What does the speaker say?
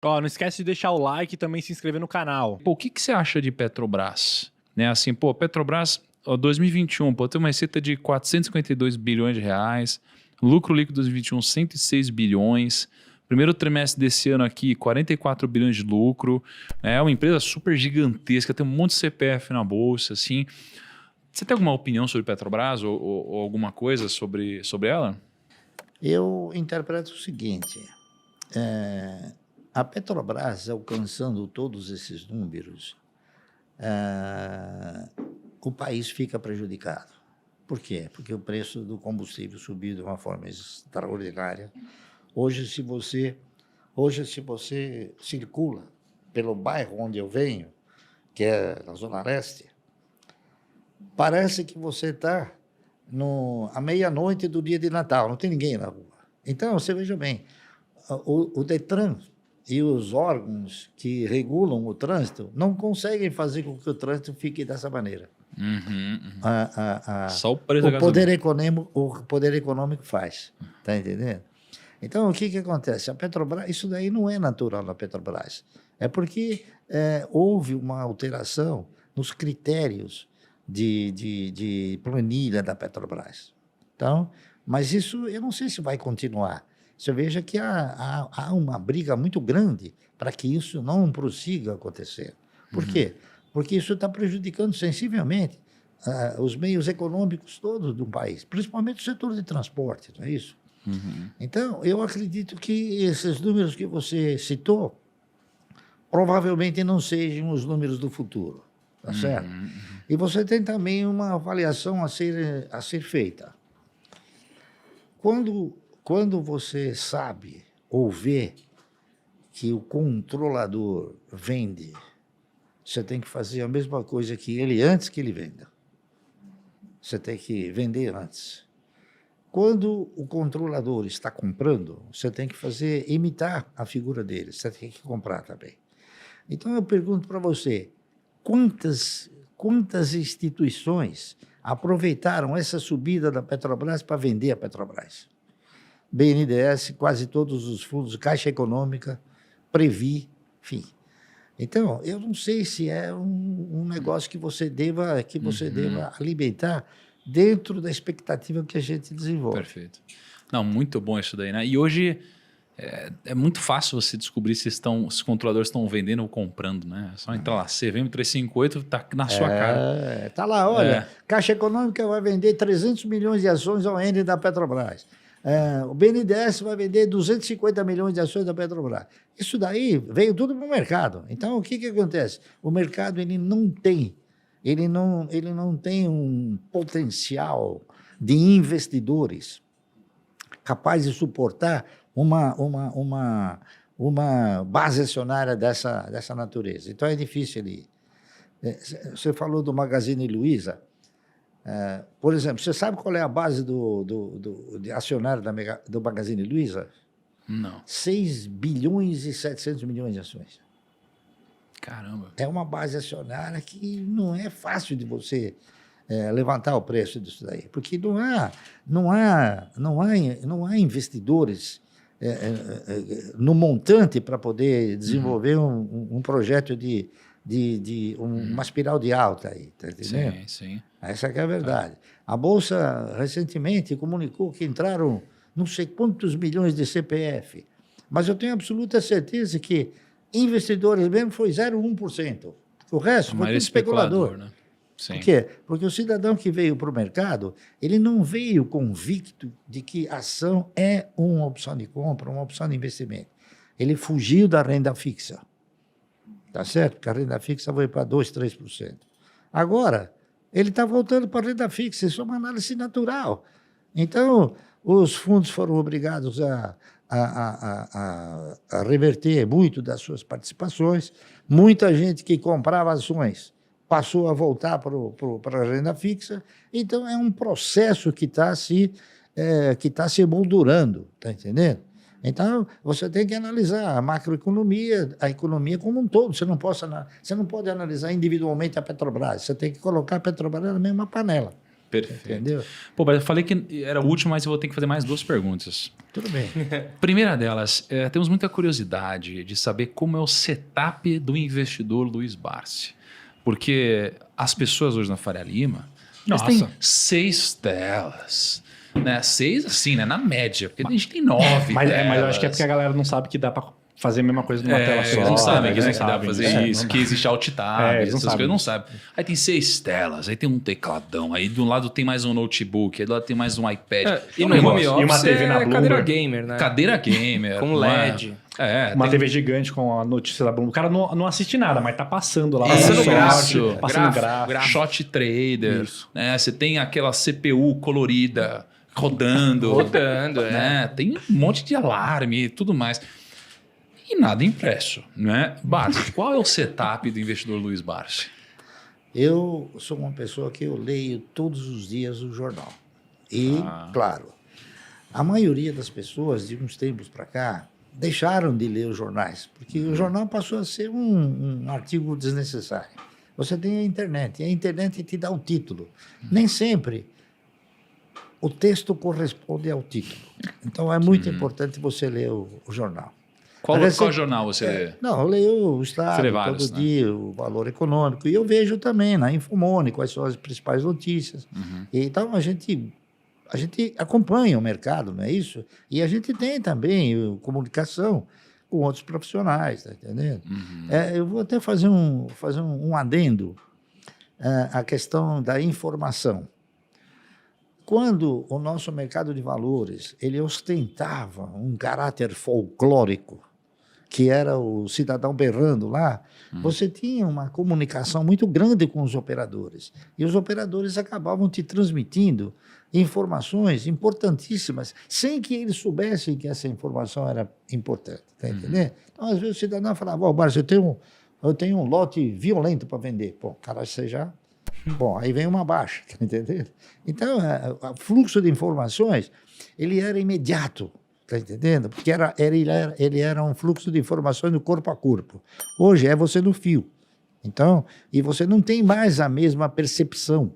Ó, não esquece de deixar o like e também se inscrever no canal. Pô, o que você acha de Petrobras? Né, assim, pô, Petrobras, ó, 2021, pô, tem uma receita de 452 bilhões de reais, lucro líquido 2021, 106 bilhões, primeiro trimestre desse ano aqui, 44 bilhões de lucro, é uma empresa super gigantesca, tem um monte de CPF na bolsa, assim. Você tem alguma opinião sobre Petrobras ou alguma coisa sobre ela? Eu interpreto o seguinte, a Petrobras alcançando todos esses números, o país fica prejudicado. Por quê? Porque o preço do combustível subiu de uma forma extraordinária. Hoje, se você circula pelo bairro onde eu venho, que é na Zona Leste, parece que você está à meia-noite do dia de Natal, não tem ninguém na rua. Então, você veja bem, o Detran e os órgãos que regulam o trânsito não conseguem fazer com que o trânsito fique dessa maneira. Só o preço da gasolina. O poder econômico faz, tá entendendo? Então, o que acontece? A Petrobras, isso daí não é natural na Petrobras. É porque houve uma alteração nos critérios de planilha da Petrobras. Então, mas isso eu não sei se vai continuar. Você veja que há uma briga muito grande para que isso não prossiga acontecer. Por quê? Porque isso está prejudicando sensivelmente os meios econômicos todos do país, principalmente o setor de transporte, não é isso? Então, eu acredito que esses números que você citou provavelmente não sejam os números do futuro, tá certo? E você tem também uma avaliação a ser feita. Quando você sabe ou vê que o controlador vende, você tem que fazer a mesma coisa que ele antes que ele venda. Você tem que vender antes. Quando o controlador está comprando, você tem que imitar a figura dele, você tem que comprar também. Então, eu pergunto para você, quantas instituições aproveitaram essa subida da Petrobras para vender a Petrobras? BNDES, quase todos os fundos, Caixa Econômica, Previ, enfim. Então, eu não sei se é um negócio que você deva alimentar dentro da expectativa que a gente desenvolve. Perfeito. Não, muito bom isso daí, né? E hoje é muito fácil você descobrir se os controladores estão vendendo ou comprando, né? É só entrar lá, CVM 358 está na sua cara. Está lá, olha, Caixa Econômica vai vender 300 milhões de ações ao N da Petrobras. O BNDES vai vender 250 milhões de ações da Petrobras. Isso daí veio tudo para o mercado. Então, o que acontece? O mercado ele não tem um potencial de investidores capaz de suportar uma base acionária dessa natureza. Então, é difícil ele... Você falou do Magazine Luiza. Por exemplo, você sabe qual é a base de acionário do Magazine Luiza? Não. 6 bilhões e 700 milhões de ações. Caramba. É uma base acionária que não é fácil de você levantar o preço disso daí, porque não há investidores no montante para poder desenvolver um projeto de uma espiral de alta aí, tá entendendo? Sim, sim. Essa que é a verdade. A Bolsa recentemente comunicou que entraram não sei quantos milhões de CPF, mas eu tenho absoluta certeza que investidores mesmo foi 0,1%. O resto foi tudo especulador. Né? Sim. Por quê? Porque o cidadão que veio para o mercado, ele não veio convicto de que ação é uma opção de compra, uma opção de investimento. Ele fugiu da renda fixa. Tá certo? Porque a renda fixa foi para 2%, 3%. Agora, ele está voltando para a renda fixa, isso é uma análise natural. Então, os fundos foram obrigados a reverter muito das suas participações. Muita gente que comprava ações passou a voltar para a renda fixa. Então, é um processo que está se moldurando, está entendendo? Então, você tem que analisar a macroeconomia, a economia como um todo. Você não pode analisar individualmente a Petrobras, você tem que colocar a Petrobras na mesma panela. Perfeito. Entendeu? Pô, mas eu falei que era o último, mas eu vou ter que fazer mais 2 perguntas. Tudo bem. Primeira delas, temos muita curiosidade de saber como é o setup do investidor Luiz Barsi. Porque as pessoas hoje na Faria Lima, elas têm Nossa. 6 telas. Né? 6 assim, né? Na média. Porque a gente tem 9 Mas telas. eu acho que é porque a galera não sabe que dá pra fazer a mesma coisa numa tela só. Eles não sabem que eles dá pra fazer isso, que existe alt tab, eles não essas sabem coisas, não isso. sabem. Aí tem 6 telas, aí tem um tecladão, aí do lado tem mais um notebook, aí do lado tem mais um iPad. E É um no home negócio. E uma office TV na é cadeira Bloomberg. gamer, né? Cadeira gamer. Com não é? LED. Uma tem- TV gigante com a notícia da Bloomberg. O cara não assiste nada, mas tá passando lá. Passando sorte, gráfico, Passando gráfico. gráfico. Shot trader, Isso. né? Você tem aquela CPU colorida rodando. Rodando, né? Tem um monte de alarme e tudo mais. E nada impresso, né? Barsi, qual é o setup do investidor Luiz Barsi? Eu sou uma pessoa que eu leio todos os dias o jornal. E, claro, a maioria das pessoas, de uns tempos para cá, deixaram de ler os jornais, porque o jornal passou a ser um artigo desnecessário. Você tem a internet, e a internet te dá o título. Nem sempre o texto corresponde ao título. Então, é muito importante você ler o jornal. Qual Aliás, jornal você lê? Não, eu leio o Você Estado lê vários, todo né? dia, o Valor Econômico, e eu vejo também na Infomone quais são as principais notícias. Então, a gente acompanha o mercado, não é isso? E a gente tem também comunicação com outros profissionais, tá entendendo? Eu vou até fazer um adendo à questão da informação. Quando o nosso mercado de valores ele ostentava um caráter folclórico, que era o cidadão berrando lá, você tinha uma comunicação muito grande com os operadores. E os operadores acabavam te transmitindo informações importantíssimas, sem que eles soubessem que essa informação era importante. Tá entendendo? Então, às vezes, o cidadão falava, ó, Barça, eu tenho um lote violento para vender. Pô, cara, você já... Bom, aí vem uma baixa, tá entendendo? Então, o fluxo de informações, ele era imediato, tá entendendo? Porque ele era um fluxo de informações do corpo a corpo. Hoje é você no fio. Então, e você não tem mais a mesma percepção